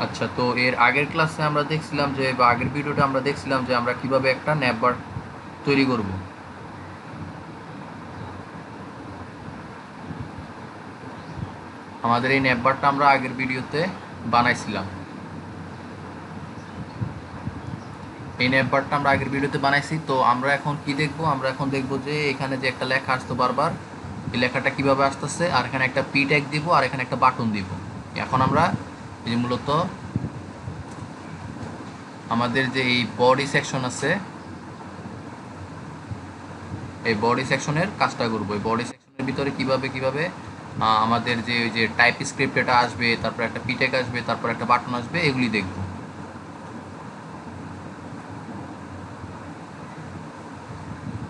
আচ্ছা, তো এর আগের ক্লাসে আমরা দেখছিলাম যে বা আগের ভিডিওটা আমরা দেখছিলাম যে আমরা কিভাবে একটা ন্যাপবার তৈরি করব। আমাদের এই ন্যাপবারটা আমরা আগের ভিডিওতে বানাইছিলাম। এই ন্যাপবারটা আমরা আগের ভিডিওতে বানাইছি। তো আমরা এখন কি দেখব? আমরা এখন দেখব যে এখানে যে একটা লেখা আসতো বারবার, এই লেখাটা কিভাবে আসতেছে, আর এখানে একটা পি ট্যাগ দিব, আর এখানে একটা বাটন দিব। এখন আমরা এই যে মূলত আমাদের যে এই বডি সেকশন আছে, এই বডি সেকশনের কাজটা করবো। এই বডি সেকশনের ভিতরে কিভাবে কিভাবে আমাদের যে ওই যে টাইপ স্ক্রিপ্ট এটা আসবে, তারপর একটা পিটেক আসবে, তারপর একটা বাটন আসবে, এগুলি দেখব।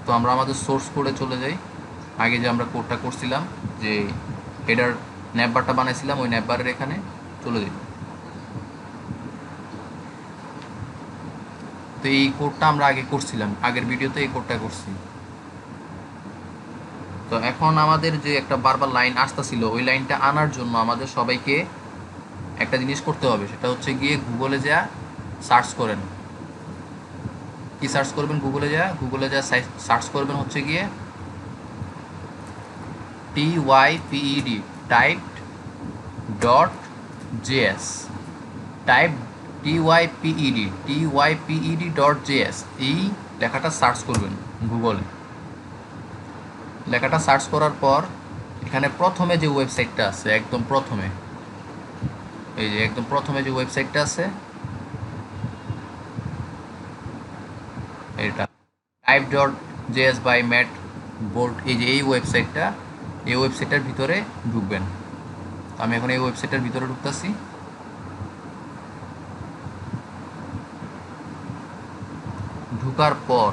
তো আমরা আমাদের সোর্স কোডে চলে যাই। আগে যে আমরা কোডটা করছিলাম, যে হেডার ন্যাপবারটা বানাইছিলাম, ওই ন্যাপবারের এখানে চলে যাই। তো এই কোডটা আমরা আগে করছিলাম, আগের ভিডিওতে এই কোডটা করছি। তো এখন আমাদের যে একটা বারবার লাইন আসতেছিল, ওই লাইনটা আনার জন্য আমাদের সবাইকে একটা জিনিস করতে হবে, সেটা হচ্ছে গিয়ে গুগলে যা সার্চ করেন। কি সার্চ করবেন? গুগলে যা সার্চ করবেন হচ্ছে গিয়ে TYPED, typed dot JS. Type TYPED dot JS, এই লেখাটা সার্চ করবেন গুগলে। লেখাটা সার্চ করার পর এখানে প্রথমে যে ওয়েবসাইটটা আছে, একদম প্রথমে, এই যে একদম প্রথমে যে ওয়েবসাইটটা আছে এটা, type dot JS by Matt Bolt, এই যে এই ওয়েবসাইটটা, এই ওয়েবসাইটটার ভিতরে ঢুকবেন। আমি এখন এই ওয়েবসাইটটার ভিতরে ঢুকতেছি। ঢুকার পর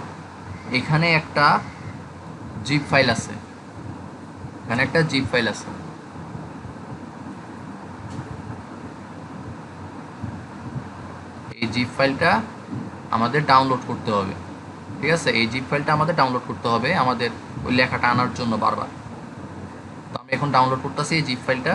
এখানে একটা জিপ ফাইল আছে, এখানে একটা জিপ ফাইল আছে। এই জিপ ফাইলটা আমাদের ডাউনলোড করতে হবে। ঠিক আছে, এই জিপ ফাইলটা আমাদের ডাউনলোড করতে হবে আমাদের ওই লেখাটা আনার জন্য বারবার। তো আমি এখন ডাউনলোড করতেছি এই জিপ ফাইলটা।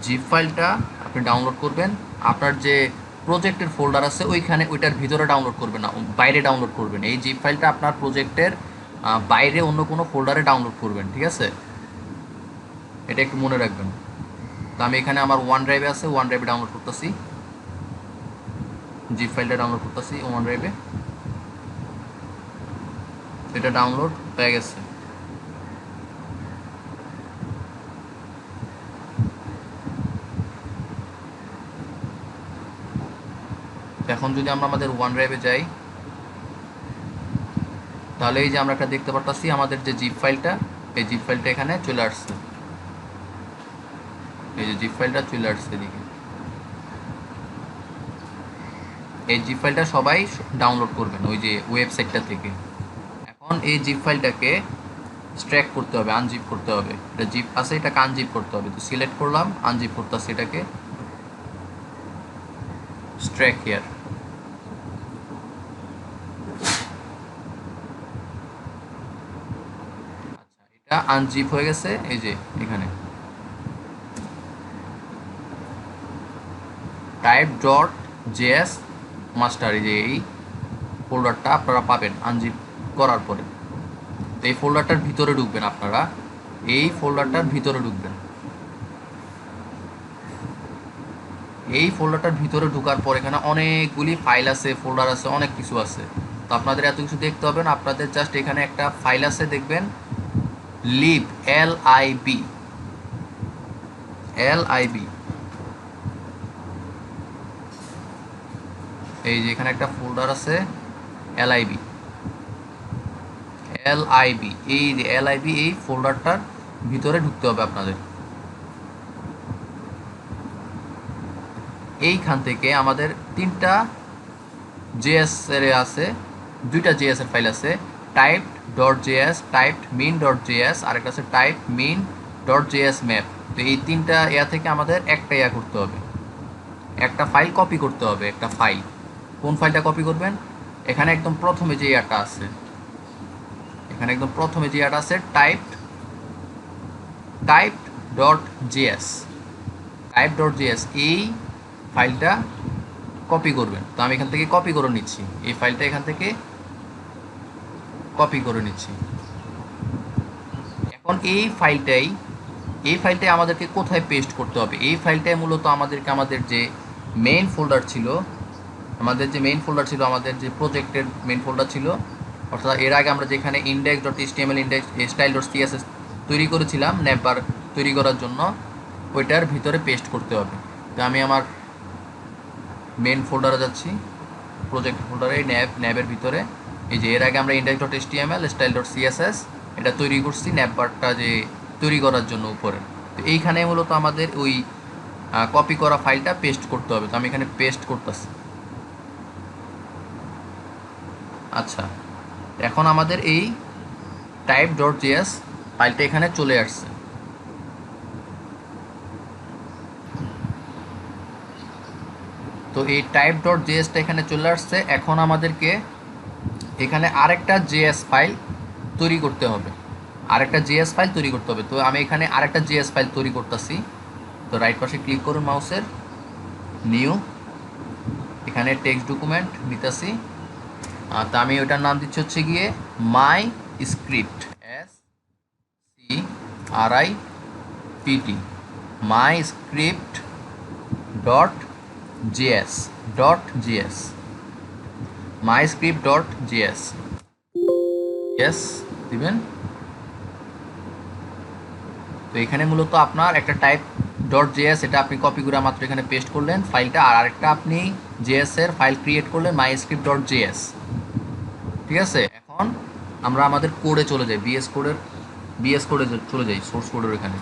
জিপ ফাইলটা আপনি ডাউনলোড করবেন আপনার যে প্রজেক্টের ফোল্ডার আছে ওইখানে, ওইটার ভিতরে ডাউনলোড করবেন না, বাইরে ডাউনলোড করবেন। এই জিপ ফাইলটা আপনার প্রজেক্টের বাইরে অন্য কোনো ফোল্ডারে ডাউনলোড করবেন। ঠিক আছে, এটা একটু মনে রাখবেন। তো আমি এখানে আমার ওয়ান ড্রাইভে আছে, ওয়ান ড্রাইভে ডাউনলোড করতেছি, জিপ ফাইলটা ডাউনলোড করতেছি ওয়ান ড্রাইভে। এটা ডাউনলোড হয়ে গেছে। এখন যদি আমরা আমাদের ওয়ান ড্রাইভে যাই, তাহলে এই যে আমরা একটা দেখতে পারতাছি আমাদের যে জিপ ফাইলটা, এই জিপ ফাইলটা এখানে চলে আসছে। এই যে জিপ ফাইলটা চলে আসছে এদিকে। এই জিপ ফাইলটা সবাই ডাউনলোড করবেন ওই যে ওয়েবসাইটটা থেকে। এখন এই জিপ ফাইলটাকে স্ট্র্যাক করতে হবে, আনজিপ করতে হবে। এটা জিপ আছে, এটাকে আনজিপ করতে হবে। তো সিলেক্ট করলাম, আনজিপ করতেছি এটাকে, স্ট্র্যাক হিয়ার। আচ্ছা, এটা আনজিপ হয়ে গেছে। এই যে এখানে টাইপ ডট জেএস মাস্টার, এই যে এই ফোল্ডারটা আপনারা পাবেন আনজিপ করার পরে। তো এই ফোল্ডারটার ভিতরে ঢুকবেন আপনারা, এই ফোল্ডারটার ভিতরে ঢুকবেন। এই ফোল্ডারটার ভিতরে ঢোকার পর এখানে অনেকগুলি ফাইল আছে, ফোল্ডার আছে, অনেক কিছু আছে। তো আপনাদের এত কিছু দেখতে হবে না, আপনাদের জাস্ট এখানে একটা ফাইল আছে দেখবেন, লিব, LIB, LIB, এই যে এখানে একটা ফোল্ডার আছে LIB, LIB, এই যে LIB, এই ফোল্ডারটার ভিতরে ঢুকতে হবে আপনাদের। এইখান থেকে আমাদের তিনটা জেএস এর আছে, দুইটা জেএস এর ফাইল আছে, type dot JS, type min dot JS, আর একটা আছে type min dot JS map. তো এই তিনটা ইয়া থেকে আমাদের একটা ইয়া করতে হবে, একটা ফাইল কপি করতে হবে, একটা ফাইল। কোন ফাইলটা কপি করবেন? এখানে একদম প্রথমে যে ইয়াটা আছে, এখানে একদম প্রথমে যে আছে টাইপ ডট জেএস এই ফাইলটা কপি করবেন। তো আমি এখান থেকে কপি করে নিচ্ছি, এই ফাইলটা এখান থেকে কপি করে নিচ্ছি। এখন এই ফাইলটাই আমাদেরকে কোথায় পেস্ট করতে হবে? এই ফাইলটাই মূলত আমাদের যে মেইন ফোল্ডার ছিল, আমাদের যে প্রজেক্টের মেইন ফোল্ডার ছিল, অর্থাৎ এর আগে আমরা যেখানে index.html style.css তৈরি করেছিলাম ন্যাপবার তৈরি করার জন্য, ওইটার ভিতরে পেস্ট করতে হবে। তো আমি আমার মেইন ফোল্ডারে যাচ্ছি, প্রজেক্ট ফোল্ডারে ন্যাবের ভিতরে এই যে এর আগে আমরা index.html style.css এটা তৈরি করছি ন্যাপবারটা যে তৈরি করার জন্য উপরে। তো এইখানে মূলত আমাদের ওই কপি করা ফাইলটা পেস্ট করতে হবে। তো আমি এখানে পেস্ট করতেছি। আচ্ছা, এখন আমাদের এই type.js ফাইলটা এখানে চলে আসছে। তো এই type.jsটা এখানে চলে আসছে। এখন আমাদেরকে এখানে আরেকটা জেএস ফাইল তৈরি করতে হবে, তো আমি এখানে আরেকটা জেএস ফাইল তৈরি করতেছি। তো রাইট পাশে ক্লিক করুন মাউসের, নিউ, এখানে টেক্সট ডকুমেন্ট নিতেছি। তো আমি ওটার নাম দিচ্ছি হচ্ছে গিয়ে my script, SCRIPT, my script dot JS myscript.js yes দিবেন। তো এখানে মূলত আপনার একটা type.js এটা আপনি কপি করে মাত্র এখানে পেস্ট করলেন ফাইলটা, আর আরেকটা আপনি js এর ফাইল ক্রিয়েট করলেন myscript.js। ঠিক আছে, এখন আমরা আমাদের কোডে চলে যাই, বিএস কোডে চলে যাই, সোর্স কোডের এখানে।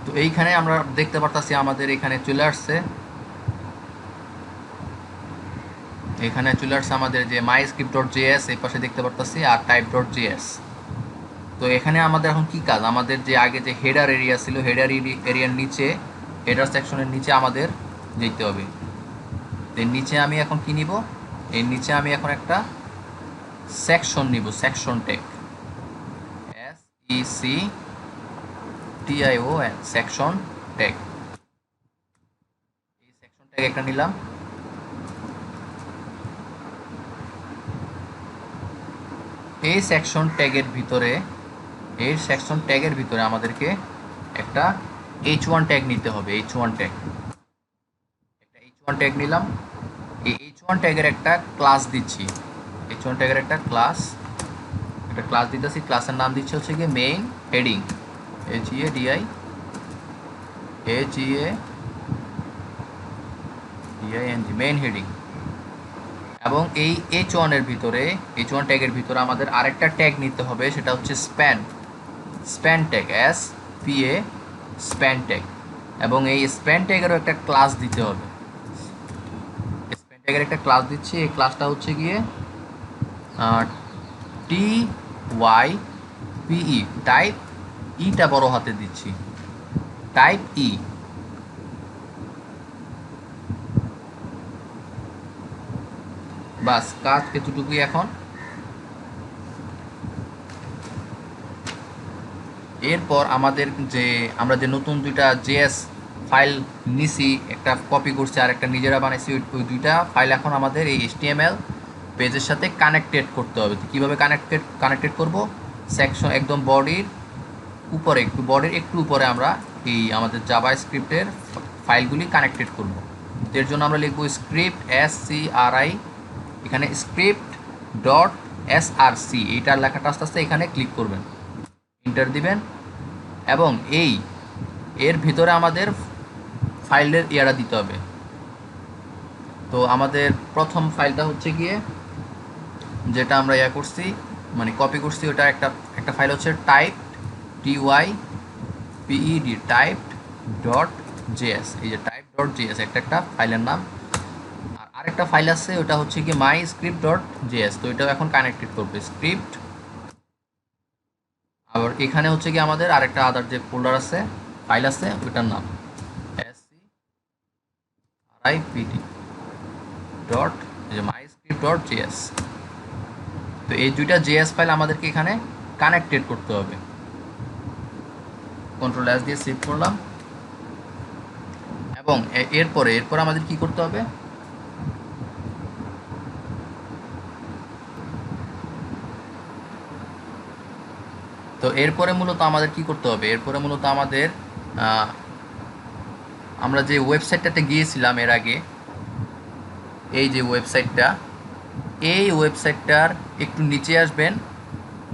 তো এইখানে আমরা দেখতে পারতাছি আমাদের এখানে চলে আসছে আমাদের যে myscript.js এই পাশে দেখতে পারতাছি, আর type.js। তো এখানে আমাদের এখন কি কাজ? আমাদের যে আগে যে হেডার এরিয়া ছিল, এরিয়ার নিচে, হেডার সেকশনের নিচে আমাদের যেতে হবে। এর নিচে আমি এখন কি নিব? এর নিচে আমি এখন একটা সেকশন নিব, section tag, SECTION, section tag. এই সেকশন ট্যাগ একটা নিলাম। এই সেকশন ট্যাগের ভিতরে আমাদেরকে একটা h1 ট্যাগ নিতে হবে, h1 ট্যাগ নিলাম। এই h1 ট্যাগের একটা ক্লাস দিচ্ছি, একটা ক্লাস দিতেছি। ক্লাসের নাম দিচ্ছি হচ্ছে গিয়ে মেইন হেডিং, মেইন হেডিং। এবং এই h1 ট্যাগের ভিতরে আমাদের আরেকটা ট্যাগ নিতে হবে, সেটা হচ্ছে স্প্যান ট্যাগ, স্প্যান ট্যাগ। এবং এই স্প্যান ট্যাগেরও একটা ক্লাস দিতে হবে। স্প্যান ট্যাগের একটা ক্লাস দিচ্ছি, এই ক্লাসটা হচ্ছে গিয়ে TYPE, টাইপ, ইটা বড় হাতে দিচ্ছি, টাইপ ই। বাস, কাজ এতটুকুই। এখন এরপর আমরা যে নতুন দুইটা জেএস ফাইল নিছি, একটা কপি করছি আর একটা নিজেরা বানাইছি, ওই দুইটা ফাইল এখন আমাদের এই HTML পেজের সাথে কানেক্টেড করতে হবে। তো কীভাবে কানেক্টেড করব? সেকশন একদম বডির একটু উপরে আমরা এই আমাদের জাভা স্ক্রিপ্টের ফাইলগুলি কানেক্টেড করব। এর জন্য আমরা লিখব স্ক্রিপ্ট, এখানে script.src, এইটার লেখাটা আস্তে আস্তে এখানে ক্লিক করবেন, এন্টার দিবেন। এবং এর ভিতরে আমাদের ফাইলের ইয়ারা দিতে হবে। তো আমাদের প্রথম ফাইলটা হচ্ছে গিয়ে যেটা আমরা করছি, মানে কপি করছি, ওটা একটা ফাইল হচ্ছে typed.js, এই যে type.js একটা ফাইলের নাম। আর আরেকটা ফাইল আছে, ওটা হচ্ছে কি myscript.js। তো এটাও এখন কানেক্টেড করবে স্ক্রিপ্ট। আবার এখানে হচ্ছে কি আমাদের আরেকটা আদার যে ফোল্ডার আছে, ফাইল আছে ওইটার নাম script ডট myscript.js। তো এই দুইটা js ফাইল আমাদেরকে এখানে কানেক্টেড করতে হবে। কন্ট্রোল এস দিয়ে সেভ করলাম এবং এরপরে আমাদের কি করতে হবে, তো এরপরে মূলত আমাদের কি করতে হবে, এরপরে মূলত আমাদের আমরা যে ওয়েবসাইটটাতে গিয়েছিলাম এর আগে, এই যে ওয়েবসাইটটা, এই ওয়েবসাইটটার একটু নিচে আসবেন।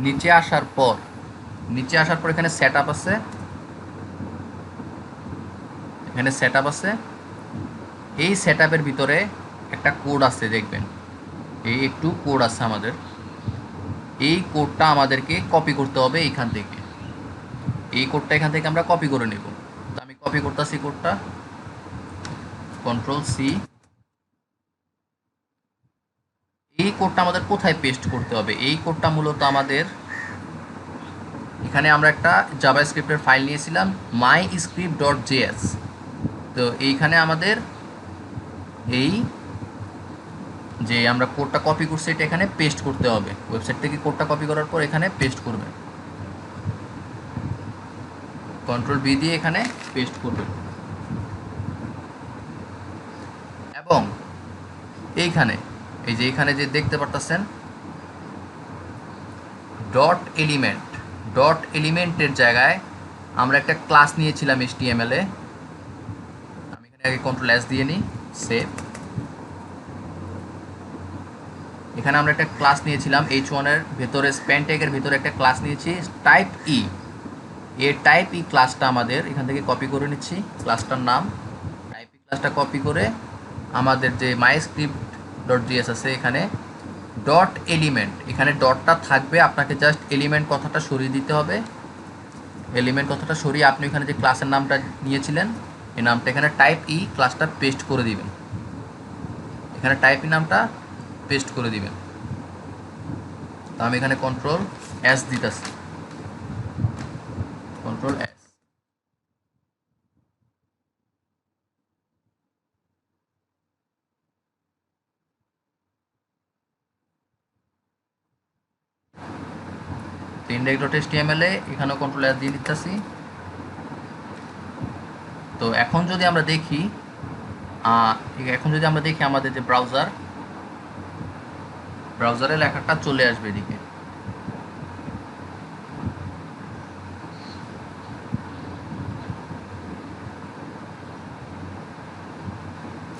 নিচে আসার পর এখানে সেট আপ আছে, এখানে সেট আপ আছে। এই সেট আপের ভিতরে একটা কোড আছে, দেখবেন এই একটু কোড আছে আমাদের। এই কোডটা আমাদেরকে কপি করতে হবে এইখান থেকে। এই কোডটা এখান থেকে আমরা কপি করে নেব। তো আমি কপি করতেছি কোডটা, কন্ট্রোল সি। এই কোডটা আমাদের কোথায় পেস্ট করতে হবে, এই কোডটা মূলত আমাদের এখানে আমরা একটা জাভাস্ক্রিপ্টের ফাইল নিয়েছিলাম myscript.js। তো এইখানে আমাদের এই যে আমরা কোডটা কপি করছি এটা এখানে পেস্ট করতে হবে। ওয়েবসাইট থেকে কোডটা কপি করার পর এখানে পেস্ট করবেন, কন্ট্রোল বি দিয়ে এখানে পেস্ট করবেন এবং এইখানে এই যে এখানে যে দেখতে পারতেছেন ডট এলিমেন্টের জায়গায় আমরা একটা ক্লাস নিয়েছিলাম HTML এ। আমি এখানে আগে কন্ট্রোল এস দিয়ে নিই, সেভ। এখানে আমরা একটা ক্লাস নিয়েছিলাম h1 এর ভেতরে, স্প্যান ট্যাগের ভেতরে একটা ক্লাস নিয়েছি টাইপ ই। এই টাইপ ই ক্লাসটা আমাদের এখান থেকে কপি করে নিচ্ছি, ক্লাসটার নাম টাইপ ই। ক্লাসটা কপি করে আমাদের যে myscript.js আছে এখানে ডট এলিমেন্ট, এখানে ডটটা থাকবে, আপনাকে জাস্ট এলিমেন্ট কথাটা সরিয়ে দিতে হবে। এলিমেন্ট কথাটা সরিয়ে আপনি এখানে যে ক্লাসের নামটা নিয়েছিলেন এই নামটা এখানে টাইপ ই ক্লাসটা পেস্ট করে দিবেন, এখানে টাইপ ই নামটা পেস্ট করে দিবেন। তো আমি এখানে কন্ট্রোল এস দিতেছি, কন্ট্রোল এস। তো index.html এ এখানেও কন্ট্রোল এস দিয়ে দিতেছি। তো এখন যদি আমরা দেখি আমাদের যে ব্রাউজারে লেখাটা চলে আসবে এদিকে।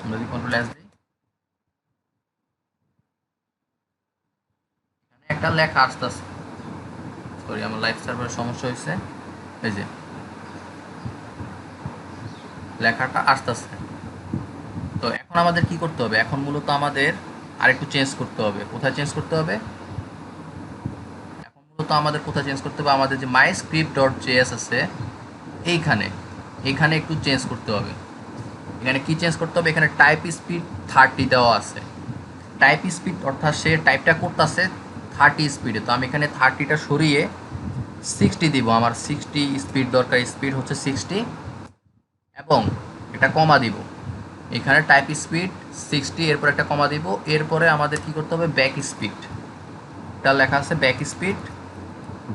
আমরা যদি কন্ট্রোল এস দিই এখানে একটা লেখা আসতেছে, সরি আমার লাইভ সার্ভারের সমস্যা হয়েছে, এই যে লেখাটা আসতেছে। তো এখন আমাদের কি করতে হবে, এখন মূলত আমাদের আরেকটু চেঞ্জ করতে হবে। কোথায় চেঞ্জ করতে হবে, এখন মূলত আমাদের কোথায় চেঞ্জ করতে হবে, আমাদের যে myscript.js আছে এইখানে একটু চেঞ্জ করতে হবে। এখানে কি চেঞ্জ করতে হবে, এখানে টাইপ স্পিড 30 দেওয়া আছে। টাইপ স্পিড অর্থাৎ সে টাইপটা করতেছে 30 স্পিডে। তো আমি এখানে 30টা সরিয়ে 60 দিব, আমার 60 স্পিড দরকার, স্পিড হচ্ছে 60 এবং এটা কমা দিব। এখানে টাইপ স্পিড 60, এরপর একটা কমা দিব। এরপরে আমাদের কি করতে হবে, ব্যাক স্পিড, এটা লেখা আছে ব্যাক স্পিড,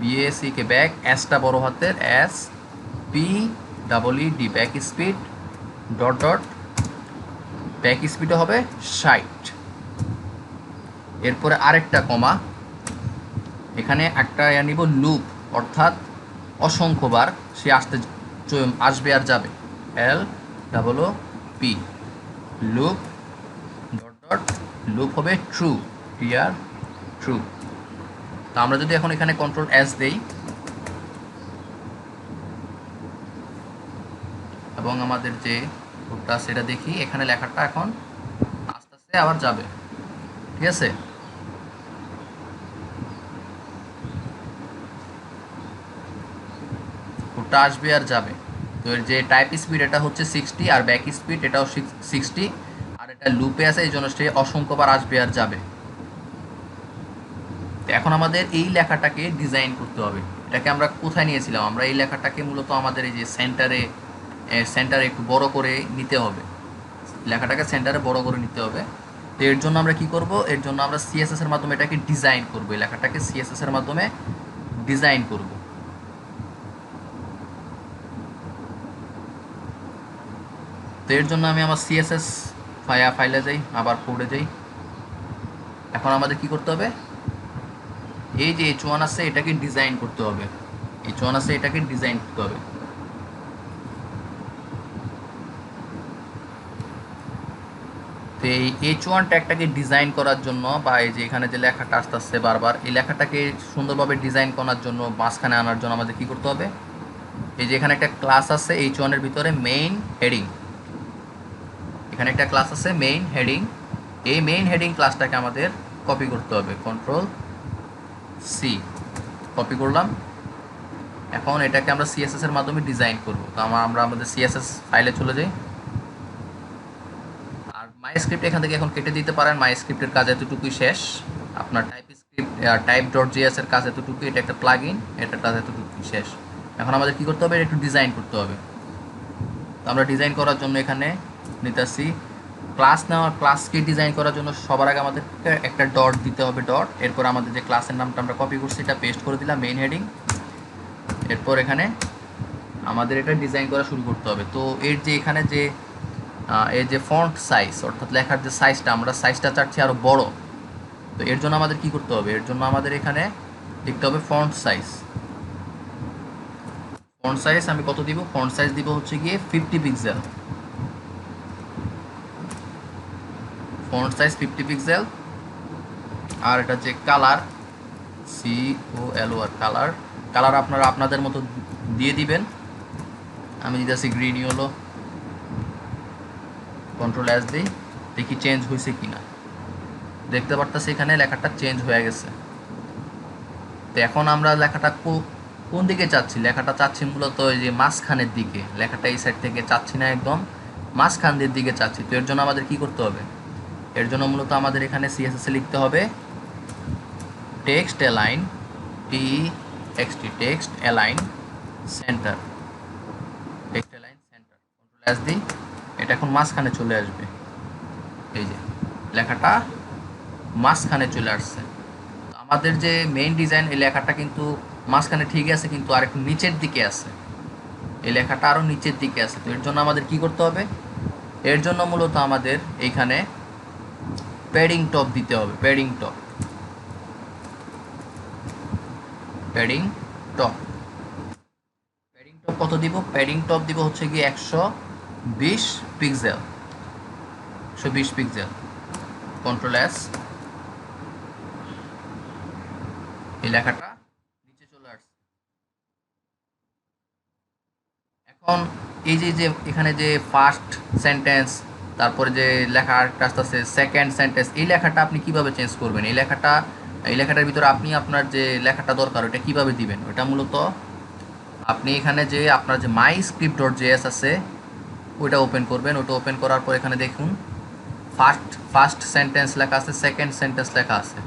BACK ব্যাক, এসটা বড় হাতের SPEED, back speed dot dot back স্পিডও হবে 60। এরপরে আরেকটা কমা, এখানে একটা নিব লুপ, অর্থাৎ অসংখ্যবার সে আসবে আর যাবে, LOOP loop dot dot loop হবে ট্রু, ট্রু। তো আমরা যদি এখন এখানে কন্ট্রোল এস দেই এবং আমাদের যে কোডটা সেটা দেখি, এখানে লেখাটা এখন আস্তে আস্তে আবার যাবে, ঠিক আছে। কোডটা আসবে আর যাবে। তো এর যে টাইপ স্পিড এটা হচ্ছে 60 আর ব্যাক স্পিড এটাও 60, আর এটা লুপে আছে এই জন্য সে অসংখ্যবার আসবে আর যাবে। এখন আমাদের এই লেখাটাকে ডিজাইন করতে হবে। এটাকে আমরা কোথায় নিয়েছিলাম, আমরা এই লেখাটাকে মূলত আমাদের এই যে সেন্টারে একটু বড় করে নিতে হবে, লেখাটাকে সেন্টারে বড় করে নিতে হবে। তো এর জন্য আমরা কি করব, এর জন্য আমরা সিএসএস এর মাধ্যমে এটাকে ডিজাইন করব, এই লেখাটাকে সিএসএস এর মাধ্যমে ডিজাইন করব। তো এর জন্য আমি আমার সিএসএস ফাইলে যাই, আবার কোডে যাই। এখন আমাদের কি করতে হবে, এই যে H1 আছে এটাকে ডিজাইন করতে হবে, H1 আছে এটাকে ডিজাইন করতে হবে। তো এই H1 ট্যাগটাকে ডিজাইন করার জন্য, বা এই যে এখানে যে লেখাটা আসতেছে বারবার, এই লেখাটাকে সুন্দরভাবে ডিজাইন করার জন্য, মাঝখানে আনার জন্য আমাদের কি করতে হবে, এই যে এখানে একটা ক্লাস আছে H1 এর ভিতরে মেইন হেডিং, এখানে একটা ক্লাস আছে মেইন হেডিং, এই মেইন হেডিং ক্লাসটাকে আমাদের কপি করতে হবে, কন্ট্রোল সি কপি করলাম। এখন এটাকে আমরা সিএসএস এর মাধ্যমে ডিজাইন করব। তো আমরা আমাদের সিএসএস ফাইলে চলে যাই, আর মাই স্ক্রিপ্ট এখান থেকে এখন কেটে দিতে পারেন, মাই স্ক্রিপ্টের কাজ এতটুকুই শেষ। আপনার টাইপ.js এর কাজ এতটুকুই, এটা একটা প্লাগইন, এটার কাজ এতটুকুই শেষ। এখন আমাদের কি করতে হবে, একটু ডিজাইন করতে হবে। তো আমরা ডিজাইন করার জন্য এখানে নিতেছি ক্লাসকে ডিজাইন করার জন্য সবার আগে আমাদের একটা ডট দিতে হবে, ডট, এরপর আমাদের যে ক্লাসের নামটা আমরা কপি করছি এটা পেস্ট করে দিলাম মেইন হেডিং, এরপর এখানে আমাদের এটা ডিজাইন করা শুরু করতে হবে। তো এর যে এখানে যে এই যে ফন্ট সাইজ, অর্থাৎ লেখার যে সাইজটা, আমরা সাইজটা চাচ্ছি আরও বড়। তো এর জন্য আমাদের কি করতে হবে, এর জন্য আমাদের এখানে লিখতে হবে ফন্ট সাইজ। ফন্ট সাইজ আমি কত দিব, ফন্ট সাইজ দিব হচ্ছে গিয়ে 50 পিক্সেল, ফন্ট সাইজ 50 পিক্সেল। আর এটা যে কালার, COLOR কালার আপনারা আপনাদের মতো দিয়ে দিবেন। আমি দিতেছি গ্রিন ইয়েলো, কন্ট্রোল S দিই, দেখি চেঞ্জ হয়েছে কিনা। দেখতে পারতেছি এখানে লেখাটা চেঞ্জ হয়ে গেছে। তো এখন আমরা লেখাটা কোন দিকে চাচ্ছি, লেখাটা চাচ্ছি মূলত ওই যে মাঝখানের দিকে, লেখাটা এই সাইড থেকে চাচ্ছি না, একদম মাঝখানের দিকে চাচ্ছি। তো এর জন্য আমাদের কি করতে হবে, এর জন্য মূলত আমাদের এখানে সিএসএস লিখতে হবে text align, text align centre, text align centre, control S দিই, এটা এখন মাঝখানে চলে আসবে। এই যে লেখাটা মাঝখানে চলে আসছে। তো আমাদের যে মেইন ডিজাইন, এই লেখাটা কিন্তু মাঝখানে ঠিক আছে, কিন্তু আরেকটু নিচের দিকে আছে, এই লেখাটা আরও নিচের দিকে আছে। তো এর জন্য আমাদের কি করতে হবে, এর জন্য মূলত আমাদের এইখানে প্যাডিং টপ দিতে হবে, প্যাডিং টপ কত দিব, প্যাডিং টপ দিব হচ্ছে কি 120 পিক্সেল, 120 পিক্সেল, কন্ট্রোল S, এই লেখাটা নিচে চলে আসছে। এখন এই যে এখানে যে ফার্স্ট সেন্টেন্স, তারপরে যে লেখা আরেকটা আসতেছে সেকেন্ড সেন্টেন্স, এই লেখাটা আপনি কিভাবে চেঞ্জ করবেন, এই লেখাটার ভিতরে আপনি আপনার যে লেখাটা দরকার ওটা কিভাবে দিবেন, ওটা মূলত আপনি এখানে যে আপনার যে মাই স্ক্রিপ্ট.js আছে ওইটা ওপেন করবেন। ওটা ওপেন করার পর এখানে দেখুন ফার্স্ট সেন্টেন্স লেখা আছে, সেকেন্ড সেন্টেন্স লেখা আছে,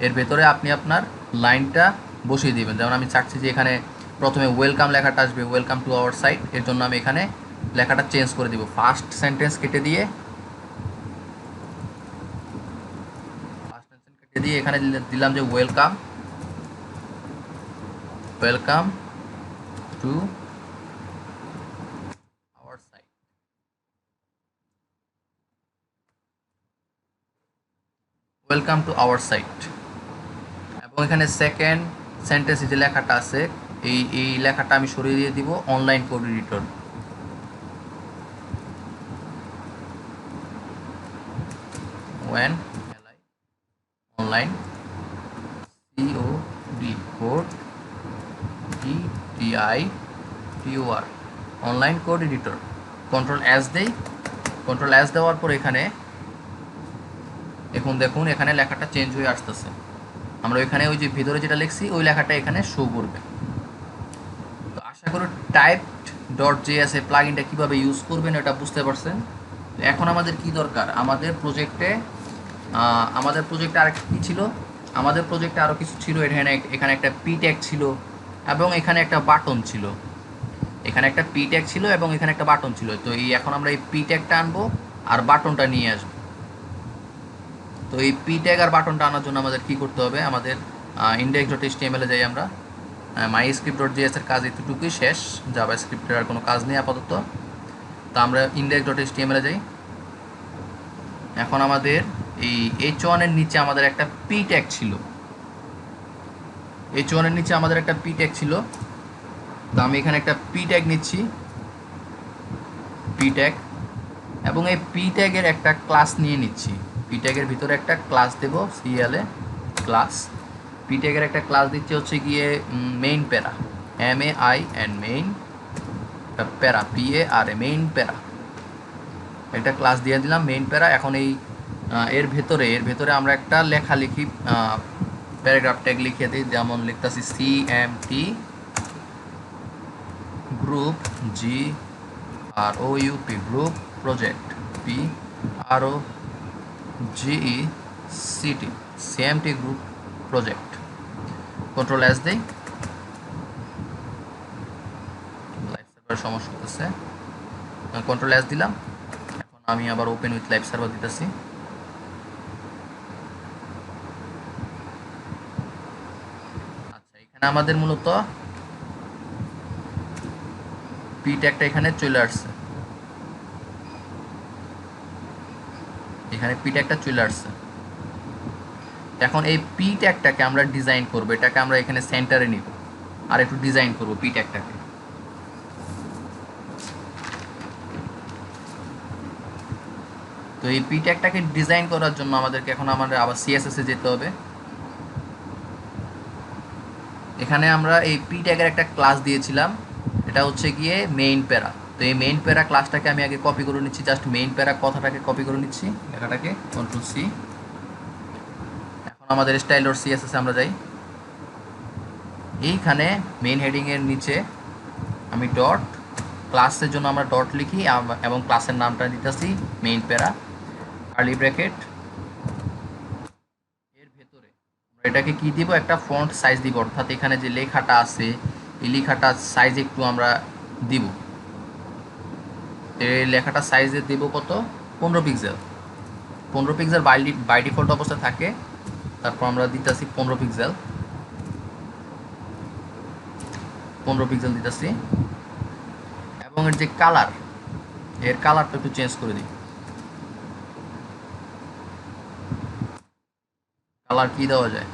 এর ভেতরে আপনি আপনার লাইনটা বসিয়ে দিবেন। যেমন আমি চাচ্ছি যে এখানে প্রথমে ওয়েলকাম লেখাটা আসবে, ওয়েলকাম টু আওয়ার সাইট, এর জন্য আমি এখানে লেখাটা চেঞ্জ করে দিব, ফার্স্ট সেন্টেন্স কেটে দিয়ে এখানে দিলাম যে welcome to our site, welcome to our site. এবং এখানে সেকেন্ড সেন্টেন্সে যে লেখাটা আছে এই লেখাটা আমি সরিয়ে দিয়ে দিব online code editor, when online code editor, online code editor, control S দেই, কন্ট্রোল S দেওয়ার পর এখানে এখন দেখুন এখানে লেখাটা চেঞ্জ হয়ে আসতেছে। আমরা ওইখানে ওই যে ভিতরে যেটা লিখছি ওই লেখাটা এখানে শো করবে। তো আশা করি typed.js এর প্লাগইনটা কিভাবে ইউজ করবেন এটা বুঝতে পারছেন। এখন আমাদের কি দরকার, আমাদের প্রজেক্টে আরেকটা কি ছিল, আমাদের প্রজেক্টে আরও কিছু ছিল, এখানে এখানে একটা পি ট্যাগ ছিল এবং এখানে একটা বাটন ছিল, এখানে একটা পি ট্যাগ ছিল এবং এখানে একটা বাটন ছিল। তো এই এখন আমরা এই পি ট্যাগটা আনবো আর বাটনটা নিয়ে আসবো। তো এই পি ট্যাগ আর বাটনটা আনার জন্য আমাদের কি করতে হবে, আমাদের ইন্ডেক্স ডট এইচটিএমএল এ যাই আমরা। মাই স্ক্রিপ্ট ডট জিএস এর কাজ এতটুকুই শেষ, জাভা স্ক্রিপ্টের আর কোনো কাজ নেই আপাতত। তো আমরা ইন্ডেক্স ডট এইচটিএমএল এ যাই। এখন আমাদের এই H1 এর নিচে আমাদের একটা পি ট্যাগ ছিল, H1 এর নিচে আমাদের একটা পি ট্যাগ ছিল। তো আমি এখানে একটা পি ট্যাগ নিচ্ছি, পি ট্যাগ, এবং এই পি ট্যাগের একটা ক্লাস নিয়ে নিচ্ছি। পি ট্যাগের ভিতরে একটা ক্লাস দেব, সিএল এ ক্লাস। পি ট্যাগের একটা ক্লাস দিচ্ছি হচ্ছে গিয়ে মেইন প্যারা, MAIN মেইন প্যারা, PARA মেইন প্যারা, একটা ক্লাস দিয়ে দিলাম মেইন প্যারা। এখন এই এর ভেতরে আমরা একটা লেখালেখি প্যারাগ্রাফ ট্যাগ লিখে দিই, যেমন লিখতেছি CMT group GROUP group project PROJECT CMT group project. Control S দেই, লাইভ সার্ভার সমস্যা হতেছে, কন্ট্রোল এস দিলাম। এখন আমি আবার ওপেন উইথ লাইভ সার্ভার দিতেছি। আচ্ছা, এখানে আমাদের মূলত পি ট্যাগটা এখানে চলে আসছে, এখানে পি ট্যাগটা চলে আসছে। এখন এই পি ট্যাগটাকে আমরা ডিজাইন করব, এটাকে আমরা এখানে সেন্টারে নিব আর একটু ডিজাইন করব পি ট্যাগটাকে। তো এই পি ট্যাগটাকে ডিজাইন করার জন্য আমাদেরকে এখন আমাদের আবার সিএসএস এ যেতে হবে। এখানে আমরা এই পি ট্যাগের একটা ক্লাস দিয়েছিলাম, এটা হচ্ছে গিয়ে মেইন প্যারা। তো এই মেইন প্যারা ক্লাসটাকে আমি আগে কপি করে নিচ্ছি, জাস্ট মেইন প্যারা কথাটাকে কপি করে নিচ্ছি, লেখাটাকে কন্ট্রোল সি। এখন আমাদের স্টাইল ডট সিএসএস আমরা যাই। এইখানে মেইন হেডিংয়ের নিচে আমি ডট, ক্লাসের জন্য আমরা ডট লিখি এবং ক্লাসের নামটা দিতেছি মেইন প্যারা, কার্লি ব্র্যাকেট। এর ভেতরে আমরা এটাকে কি দিব, একটা ফন্ট সাইজ দিব, অর্থাৎ এখানে যে লেখাটা আছে এই লেখাটার সাইজ একটু আমরা দিব। এই লেখাটা সাইজে দেব কত, 15 পিক্সেল। 15 পিক্সেল বাই ডিফল্ট অবস্থায় থাকে, তারপর আমরা দিতেছি 15 পিক্সেল, 15 পিক্সেল দিতেছি। এবং এর যে কালার, এর কালারটা একটু চেঞ্জ করে দিই। কালার কি দেওয়া যায়,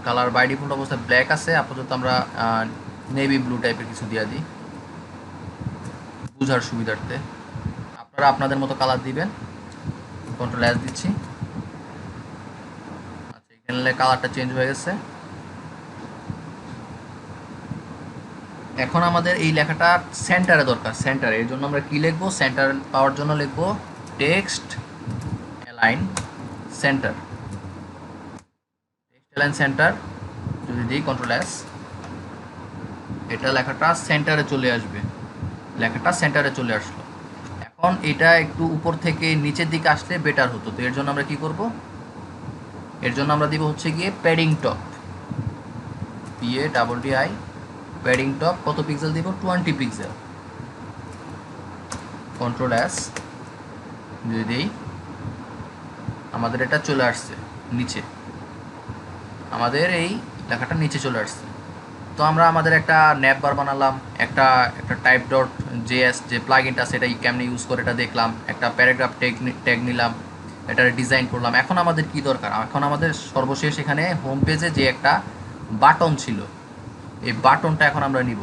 কালার বাই ডিফল্ট অবস্থায় ব্ল্যাক আছে, আপাতত আমরা নেভি ব্লু টাইপের কিছু দিয়ে দিই বুঝার সুবিধার্থে। আপনারা আপনাদের মতো কালার দিবেন, কন্ট্রোল এস দিচ্ছি। আচ্ছা, এখানে কালারটা চেঞ্জ হয়ে গেছে। এখন আমাদের এই লেখাটা সেন্টারে দরকার, সেন্টারে। এর জন্য আমরা কি লিখবো, সেন্টার পাওয়ার জন্য লিখবো text align centre, text align centre যদি দিই কন্ট্রোল এস, এটা লেখাটা সেন্টারে চলে আসবে, লেখাটা সেন্টারে চলে আসলো। এখন এটা একটু উপর থেকে নিচের দিকে আসলে বেটার হতো। তো এর জন্য আমরা কি করব, এর জন্য আমরা দিব হচ্ছে গিয়ে padding top, PADDI padding top. কত পিক্সেল দিব, 20 পিক্সেল, কন্ট্রোল এস যদি দিই, আমাদের এটা চলে আসছে নিচে, আমাদের এই লেখাটা নিচে চলে আসছে। তো আমরা আমাদের একটা ন্যাপ বার বানালাম, একটা টাইপ ডট জেএস যে প্লাগইনটা সেটা কেমনে ইউজ করে এটা দেখলাম, একটা প্যারাগ্রাফ ট্যাগ নিলাম, এটার ডিজাইন করলাম। এখন আমাদের কি দরকার, এখন আমাদের সর্বশেষ এখানে হোম পেজে যে একটা বাটন ছিল, এই বাটনটা এখন আমরা নিব।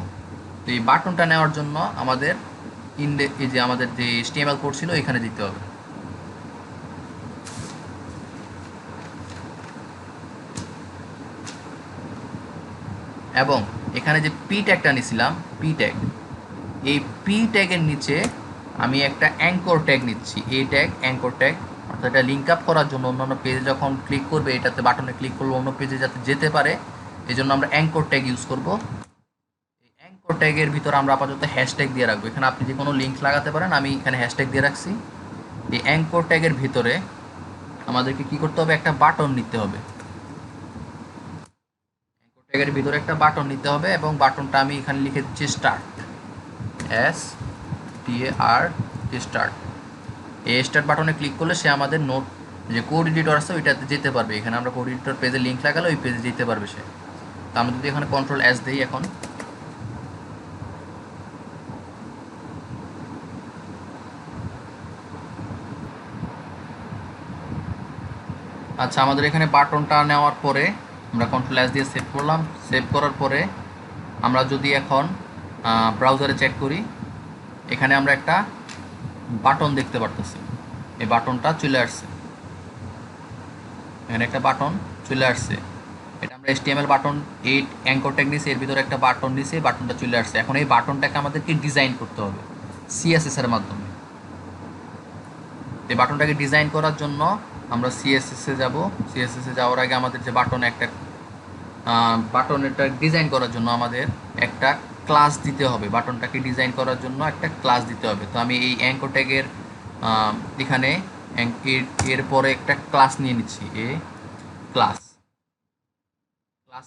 তো এই বাটনটা নেওয়ার জন্য আমাদের এই যে আমাদের যে HTML কোড ছিল এখানে দিতে হবে। এবং এখানে যে পি ট্যাগটা নিয়েছিলাম, পি ট্যাগ, এই পি ট্যাগের নিচে আমি একটা অ্যাঙ্কর ট্যাগ নিচ্ছি, এই ট্যাগ অ্যাঙ্কর ট্যাগ, অর্থাৎ এটা লিঙ্ক আপ করার জন্য অন্যান্য পেজে যখন ক্লিক করবে, এটাতে বাটনে ক্লিক করলে অন্য পেজে যাতে যেতে পারে, এই জন্য আমরা অ্যাঙ্কর ট্যাগ ইউজ করব। এই অ্যাঙ্কর ট্যাগের ভিতরে আমরা আপাতত হ্যাশট্যাগ দিয়ে রাখবো, এখানে আপনি যে কোনো লিঙ্ক লাগাতে পারেন, আমি এখানে হ্যাশট্যাগ দিয়ে রাখছি। এই অ্যাঙ্কর ট্যাগের ভিতরে আমাদেরকে কি করতে হবে, একটা বাটন নিতে হবে, ট্যাগের ভিতরে একটা বাটন নিতে হবে এবং বাটনটা আমি এখানে লিখে দিচ্ছি স্টার্ট, STAR, স্টার্ট। এই স্টার্ট বাটনে ক্লিক করলে সে আমাদের নোট যে কোড এডিটর আছে ওইটাতে যেতে পারবে। এখানে আমরা কোড এডিটর পেজে লিঙ্ক লাগালে ওই পেজে যেতে পারবে সে। তো আমরা যদি এখানে Ctrl+S দিই এখন, আচ্ছা আমাদের এখানে বাটনটা নেওয়ার পরে আমরা Ctrl+S দিয়ে সেভ করলাম। সেভ করার পরে আমরা যদি এখন ব্রাউজারে চেক করি, এখানে আমরা একটা বাটন দেখতে পারতেছি। এই বাটনটা চলে আসছে, এখানে একটা বাটন চলে আসছে। এটা আমরা HTML বাটন 8 অ্যাঙ্কর ট্যাগ নিয়েছি, এর ভিতরে একটা বাটন নিয়েছি, বাটনটা চলে আসছে। এখন এই বাটনটাকে আমাদেরকে ডিজাইন করতে হবে CSS এর মাধ্যমে। এই বাটনটাকে ডিজাইন করার জন্য আমরা CSS এ যাব। CSS এ যাওয়ার আগে আমাদের যে বাটনটা ডিজাইন করার জন্য আমাদের একটা ক্লাস দিতে হবে। বাটনটাকে ডিজাইন করার জন্য একটা ক্লাস দিতে হবে। তো আমি এই অ্যাঙ্কর ট্যাগের এখানে এরপরে একটা ক্লাস নিয়ে নিচ্ছি, ক্লাস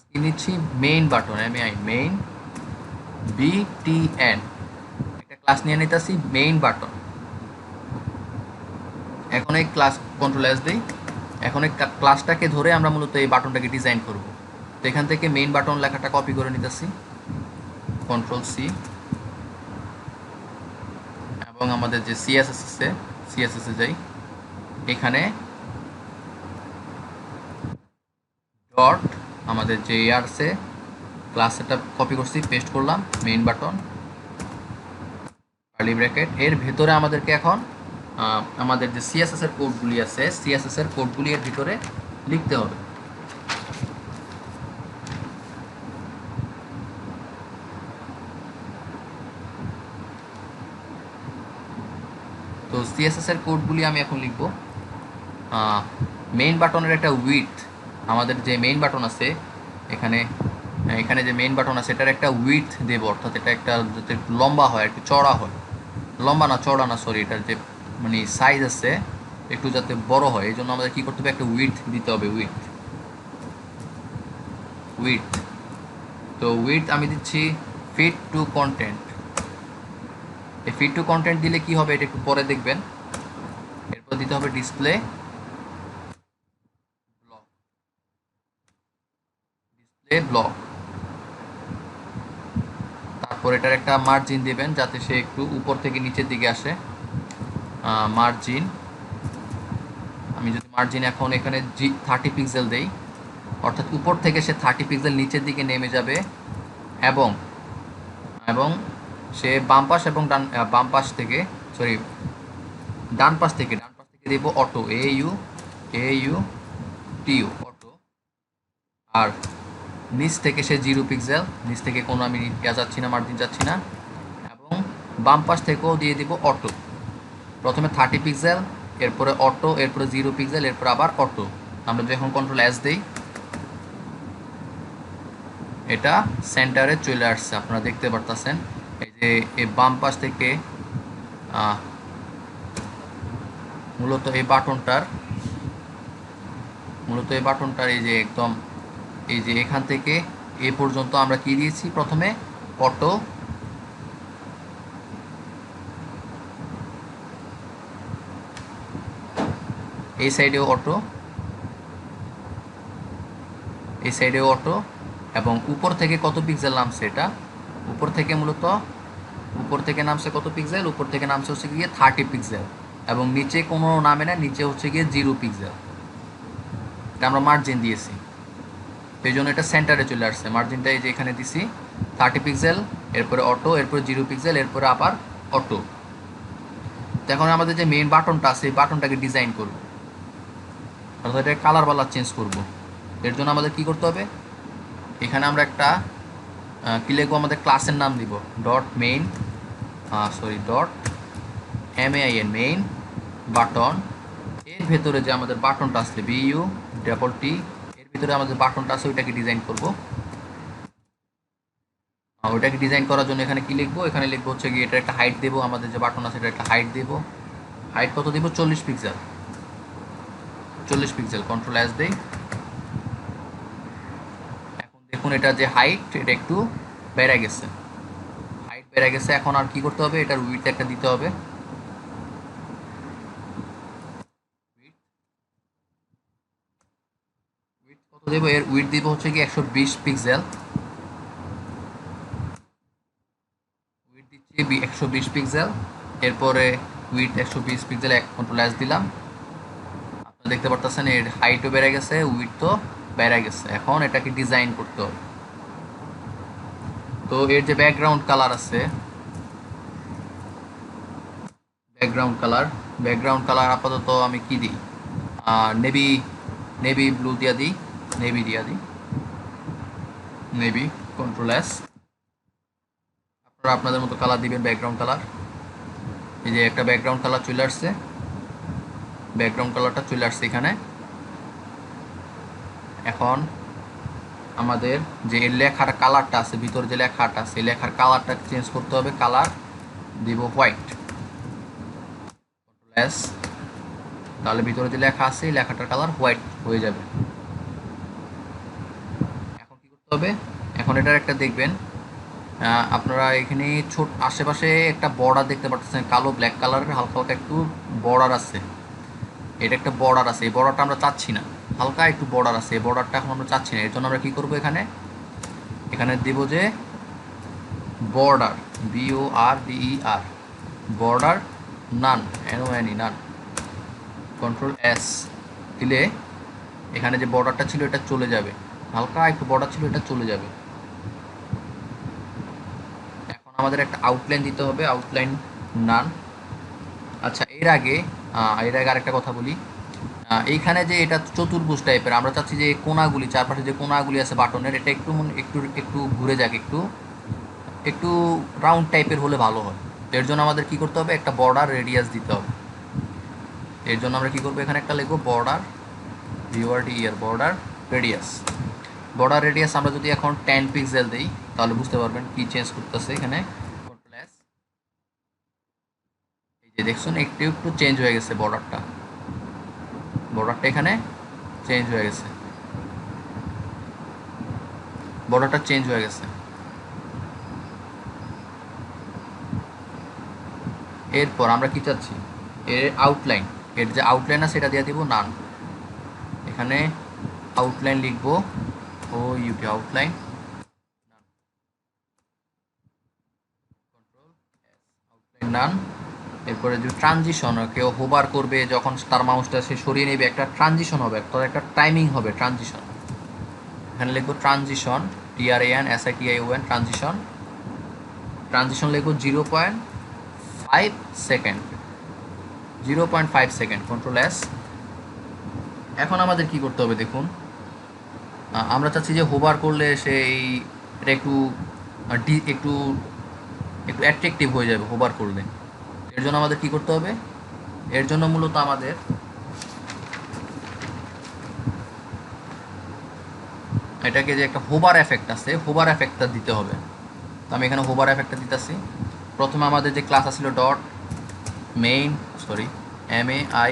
নিয়ে নিচ্ছি মেইন বাটন, মেইন BTN, একটা ক্লাস নিয়ে নিতেছি মেইন বাটন। এখন এই Ctrl+S দিই। এখন এই ক্লাসটাকে ধরে আমরা মূলত এই বাটনটাকে ডিজাইন করব। তো এখান থেকে মেইন বাটন লেখাটা কপি করে নিতেছি, Ctrl+C, এবং আমাদের যে CSS এ যাই, এখানে ডট আমাদের যে আছে ক্লাস সেটা কপি করছি, পেস্ট করলাম, মেইন বাটন কার্লি ব্র্যাকেট। এর ভেতরে আমাদেরকে এখন আমাদের যে CSS এর কোডগুলি আছে, CSS এর কোডগুলি এর ভিতরে লিখতে হবে। তো CSS এর কোডগুলি আমি এখন লিখব। মেইন বাটনের একটা উইডথ, আমাদের যে মেইন বাটন আছে এখানে যে মেইন বাটন আছে এটার একটা উইডথ দেব, অর্থাৎ এটা একটা যাতে লম্বা হয়, একটু চড়া হয়, চড়া না সরি, এটার যে মানে সাইজ আছে একটু যাতে বড় হয়, এই জন্য আমাদের কী করতে হবে, একটা উইডথ দিতে হবে, উইডথ। তো উইডথ আমি দিচ্ছি ফিট টু কন্টেন্ট। এই ফিট টু কন্টেন্ট দিলে কি হবে এটা একটু পরে দেখবেন। এরপর দিতে হবে ডিসপ্লে ব্লক। তারপর এটার একটা মার্জিন দেবেন যাতে সে একটু উপর থেকে নিচের দিকে আসে। মার্জিন, আমি যদি মার্জিন এখন এখানে 30 পিক্সেল দেই, অর্থাৎ উপর থেকে সে 30 পিক্সেল নিচের দিকে নেমে যাবে, এবং সে বাম পাশ এবং ডান পাশ থেকে দেব অটো, AUTU অটো। আর নিচ থেকে সে 0 পিক্সেল, নিচ থেকে কোনো আমি যাচ্ছি না, মার্জিন যাচ্ছি না, এবং বাম পাশ থেকেও দিয়ে দিব অটো। প্রথমে 30 পিক্সেল, এরপরে অটো, এরপরে 0 পিক্সেল, এরপর আবার অটো। আমরা যখন Ctrl+S দিই, এটা সেন্টারে চলে আসছে, আপনারা দেখতে পারতেছেন। এই যে এই বাম পাশ থেকে মূলত এই বাটনটার এই যে একদম এই যে এখান থেকে এ পর্যন্ত আমরা কি দিয়েছি, প্রথমে অটো, এই সাইডেও অটো, এবং উপর থেকে কত পিক্সেল নামছে, এটা উপর থেকে নামছে কত পিক্সেল, উপর থেকে নামছে হচ্ছে গিয়ে 30 পিক্সেল, এবং নিচে কোনো নামে না, নিচে হচ্ছে গিয়ে 0 পিক্সেল। এটা আমরা মার্জিন দিয়েছি, এই জন্য এটা সেন্টারে চলে আসছে। মার্জিনটা এই যে এখানে দিছি 30 পিক্সেল, এরপরে অটো, এরপরে 0 পিক্সেল, এরপরে আবার অটো। তো এখন আমাদের যে মেইন বাটনটা আছে এই বাটনটাকে ডিজাইন করব, অর্থাৎ এটা কালার চেঞ্জ করব। এর জন্য আমাদের কি করতে হবে, এখানে আমরা একটা কি লিখবো, আমাদের ক্লাসের নাম দিব ডট মেইন মেইন বাটন। এর ভেতরে যে আমাদের বাটনটা আসছে BUTT, এর ভিতরে আমাদের বাটনটা আছে ওইটাকে ডিজাইন করব। ওইটাকে ডিজাইন করার জন্য এখানে কি লিখবো, এখানে লিখবো হচ্ছে কি এটা একটা হাইট দেবো, আমাদের যে বাটন আছে এটা একটা হাইট দেবো। হাইট কত দেবো, 40 পিক্সেল। Ctrl+S দেই। এখন দেখুন দেখুন এটা যে হাইট এটা একটু বেড়ে গেছে, হাইট বেড়ে গেছে। এখন আর কি করতে হবে, এটার উইডথ একটা দিতে হবে। উইডথ কত দেব, এর উইডথ দিব হচ্ছে কি 120 পিক্সেল। উইডথ দিচ্ছি 120 পিক্সেল, এরপরে উইডথ 120 পিক্সেল, এক কন্ট্রোল এস দিলাম। আপনারা দেখতে পারতেছেন এর হাইটও বেড়ে গেছে, উইডথও বেড়ে গেছে। এখন এটাকে ডিজাইন করতে হবে। তো এর যে ব্যাকগ্রাউন্ড কালার আছে, ব্যাকগ্রাউন্ড কালার আপাতত আমি কি দিই, নেভি নেভি ব্লু দিয়া দিই, নেভি, কন্ট্রোল এস। আপনারা আপনাদের মতো কালার দিবেন ব্যাকগ্রাউন্ড কালার। এই যে একটা ব্যাকগ্রাউন্ড কালার চলে আসছে, ব্যাকগ্রাউন্ড কালারটা চলে আসছে এখানে। এখন আমাদের যে লেখার কালারটা আছে, ভিতরে যে লেখাটা আছে, লেখার কালারটা চেঞ্জ করতে হবে। কালার দিব হোয়াইট, কন্ট্রোল এস। তাহলে ভিতরে যে লেখা আছে লেখাটার কালার হোয়াইট হয়ে যাবে। এখন কি করতে হবে, এখন এটার একটা দেখবেন আপনারা এখানে ছোট আশেপাশে একটা বর্ডার দেখতে পাচ্ছেন, কালো ব্ল্যাক কালারের হালকা হালকা একটু বর্ডার আছে। এটা একটা বর্ডার আছে, এই বর্ডারটা আমরা চাচ্ছি না, হালকা একটু বর্ডার আছে, এই বর্ডারটা এখন আমরা চাচ্ছি না। এর জন্য আমরা কি করব, এখানে এখানে দিব যে বর্ডার, BORDER, বর্ডার নান, NONE, নান, কন্ট্রোল এস দিলে এখানে যে বর্ডারটা ছিল এটা চলে যাবে, হালকা একটু বর্ডার ছিল এটা চলে যাবে। এখন আমাদের একটা আউটলাইন দিতে হবে, আউটলাইন নান। আচ্ছা এর আগে আরেকটা কথা বলি, এইখানে যে এটা চতুর্ভুজ টাইপের, আমরা চাচ্ছি যে কোনাগুলি, চারপাশে যে কোনাগুলি আছে বাটনের, এটা একটু একটু একটু ঘুরে যাক, একটু একটু রাউন্ড টাইপের হলে ভালো হয়। এর জন্য আমাদের কি করতে হবে, একটা বর্ডার রেডিয়াস দিতে হবে। এর জন্য আমরা কি করবো, এখানে একটা লিখবো border, BORDER, border radius. Border radius আমরা যদি এখন 10 পিক্সেল দিই তাহলে বুঝতে পারবেন কি চেঞ্জ করতেছে এখানে। কন্ট্রোল এস, এই যে দেখুন একটু একটু চেঞ্জ হয়ে গেছে বর্ডারটা, এখানে চেঞ্জ হয়ে গেছে, বর্ডারটা চেঞ্জ হয়ে গেছে। এরপর আমরা কি চাচ্ছি, এর আউটলাইন, এর যে আউটলাইন আছে সেটা দিয়ে দিব নান। এখানে আউটলাইন লিখবো OUT, আউটলাইন, আউটলাইন নান। এরপরে যে ট্রানজিশন, কেউ হোভার করবে যখন তার মাউসটা সে সরিয়ে নেবে, একটা ট্রানজিশন হবে, একটা টাইমিং হবে ট্রানজিশন। এখানে লিখবো ট্রানজিশন, TRANSITION, ট্রানজিশন। ট্রানজিশন লিখবো 0.5 সেকেন্ড, 0.5 সেকেন্ড, কন্ট্রোল এস। এখন আমাদের কি করতে হবে দেখুন, আমরা চাচ্ছি যে হোভার করলে সেই এটা একটু একটু একটু অ্যাট্রাকটিভ হয়ে যাবে হোভার করলে। এর জন্য আমাদের কি করতে হবে, এর জন্য মূলত আমাদের এটাকে যে একটা হোভার এফেক্ট আছে, হোভার এফেক্টটা দিতে হবে। তো আমি এখানে হোভার এফেক্টটা দিতেছি। প্রথমে আমাদের যে ক্লাস আসছিল dot main, MAI,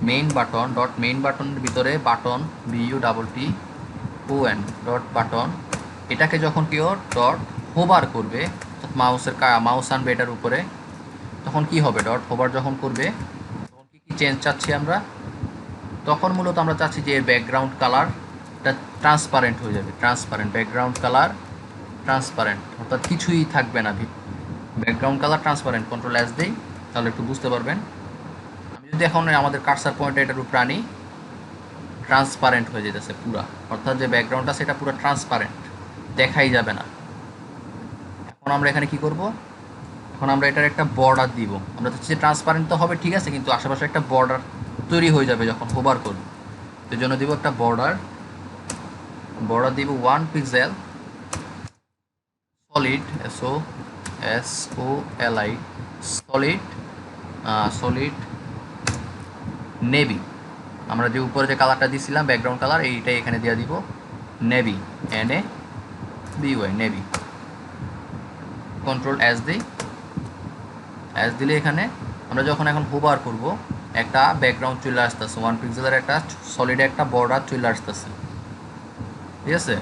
main button, dot main বাটনের ভিতরে বাটন, BUTTON, ডট বাটন। এটাকে যখন কেউ ডট হোভার করবে, মাউস আনবে এটার উপরে, তখন কি হবে, ডট হোভার যখন করবে তখন কি চেঞ্জ চাচ্ছি আমরা, তখন মূলত আমরা চাচ্ছি যে এর ব্যাকগ্রাউন্ড কালারটা ট্রান্সপারেন্ট হয়ে যাবে, ট্রান্সপারেন্ট ব্যাকগ্রাউন্ড কালার, ট্রান্সপারেন্ট, অর্থাৎ কিছুই থাকবে না, background colour transparent. Control S দেই তাহলে একটু বুঝতে পারবেন। আমি যদি এখন আমাদের কার্সার পয়েন্ট এটার উপর আনি, ট্রান্সপারেন্ট হয়ে যেতেছে পুরা, অর্থাৎ যে ব্যাকগ্রাউন্ডটা সেটা পুরো ট্রান্সপারেন্ট, দেখাই যাবে না। এখন আমরা এখানে কি করব, এখন আমরা এটার একটা বর্ডার দিব। আমরা চাচ্ছি যে ট্রান্সপারেন্ট তো হবে ঠিক আছে, কিন্তু আশেপাশে একটা বর্ডার তৈরি হয়ে যাবে যখন হোভার করব। এর জন্য দিব একটা বর্ডার দিব 1 pixel, solid, SOLID, solid navy. আমরা যে উপরে যে কালারটা দিয়েছিলাম ব্যাকগ্রাউন্ড কালার, এইটাই এখানে দিয়ে দিব navy, NAVY, navy. Control S দিই, এস দিলে এখানে আমরা যখন এখন হোভার করব একটা ব্যাকগ্রাউন্ড চলে আসতেছে, 1 পিক্সেলের একটা সলিড একটা বর্ডার চলে আসতেছে, ঠিক আছে।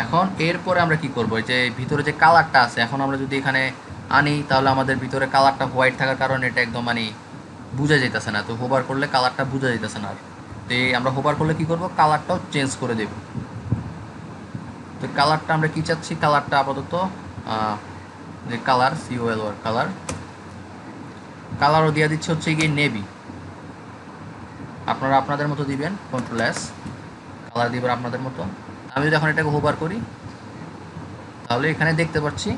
এখন এরপরে আমরা কি করব, যে ভিতরে যে কালারটা আছে, এখন আমরা যদি এখানে আনি তাহলে আমাদের ভিতরে কালারটা হোয়াইট থাকার কারণে এটা একদম মানে বোঝা যাইতেছে না। তো হোভার করলে কালারটা বোঝা যাইতেছে না আর। তো আমরা হোভার করলে কি করব, কালারটাও চেঞ্জ করে দেব। তো কালারটা আমরা কি চাচ্ছি, কালারটা আপাতত যে কালার সিওএল ওয়ার কালার, কালারও দিয়ে দিচ্ছে হচ্ছে গিয়ে নেভি। আপনারা আপনাদের মতো দিবেন, কন্ট্রোল এস, কালার দিবেন আপনাদের মতো। আমি যদি এখন এটাকে হোভার করি তাহলে এখানে দেখতে পাচ্ছি,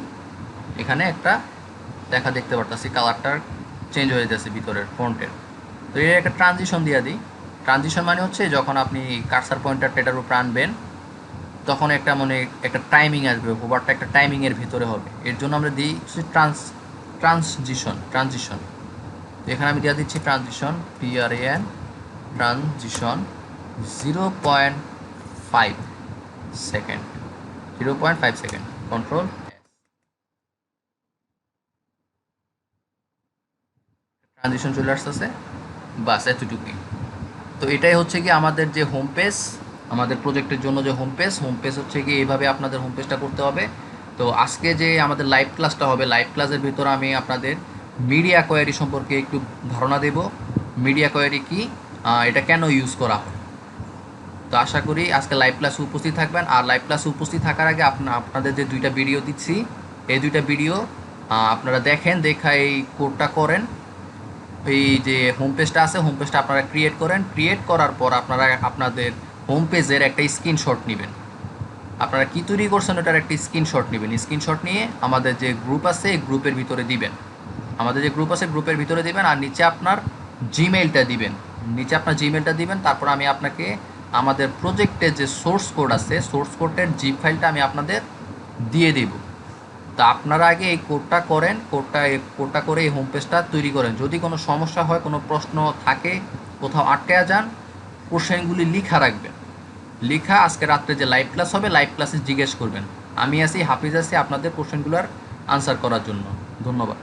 এখানে একটা দেখতে পারতাছি কালারটার চেঞ্জ হয়ে যাচ্ছে ভিতরের ফন্টের। তো এর একটা ট্রানজিশন দিয়ে দিই। ট্রানজিশন মানে হচ্ছে যখন আপনি কার্সার পয়েন্টারটা এটার উপর আনবেন তখন একটা মানে একটা টাইমিং আসবে, হোভারটা একটা টাইমিংয়ের ভিতরে হবে। এর জন্য আমরা দিই ট্রানজিশন। এখানে আমি দিয়ে দিচ্ছি transition, TRAN transition 0.5 second, 0.5 second, control. Transition চলে আসতেছে, বাস এতটুকুই। তো এটাই হচ্ছে কি আমাদের যে হোম পেজ, আমাদের প্রজেক্টের জন্য যে হোম পেজ হচ্ছে কি এইভাবে আপনাদের হোম পেজটা করতে হবে। তো আজকে যে আমাদের লাইভ ক্লাসটা হবে, লাইভ ক্লাসের ভিতরে আমি আপনাদের মিডিয়া কোয়ারি সম্পর্কে একটু ধারণা দেব। মিডিয়া কোয়ারি কি, এটা কেন ইউজ করা হয়। তো আশা করি আজকে লাইভ ক্লাসে উপস্থিত থাকবেন। আর লাইভ ক্লাসে উপস্থিত থাকার আগে আপনাদের যে দুইটা ভিডিও দিচ্ছি, এই দুইটা ভিডিও আপনারা দেখেন, দেখা এই কোডটা করেন। এই যে হোম পেজটা আছে, হোম পেজটা আপনারা ক্রিয়েট করেন। ক্রিয়েট করার পর আপনারা আপনাদের হোম পেজের একটা স্ক্রিনশট নেবেন। আপনারা কী তৈরি করছেন ওটার একটা স্ক্রিনশট নেবেন। স্ক্রিনশট নিয়ে আমাদের যে গ্রুপ আছে এই গ্রুপের ভিতরে দিবেন। আমাদের যে গ্রুপ আছে গ্রুপের ভিতরে দিবেন, আর নিচে আপনার জিমেইলটা দিবেন। তারপর আমি আপনাকে আমাদের প্রজেক্টের যে সোর্স কোড আছে, সোর্স কোডের জিপ ফাইলটা আমি আপনাদের দিয়ে দেব। তা আপনারা আগে এই কোডটা করে এই হোম পেজটা তৈরি করেন। যদি কোনো সমস্যা হয়, কোনো প্রশ্ন থাকে, কোথাও আটকে যান, কোশ্চেনগুলি লিখা রাখবেন। লিখা আজকে রাত্রে যে লাইভ ক্লাস হবে, লাইভ ক্লাসে জিজ্ঞেস করবেন। আমি আছি, হাফিজ আছি আপনাদের কোশ্চেনগুলোর আনসার করার জন্য। ধন্যবাদ।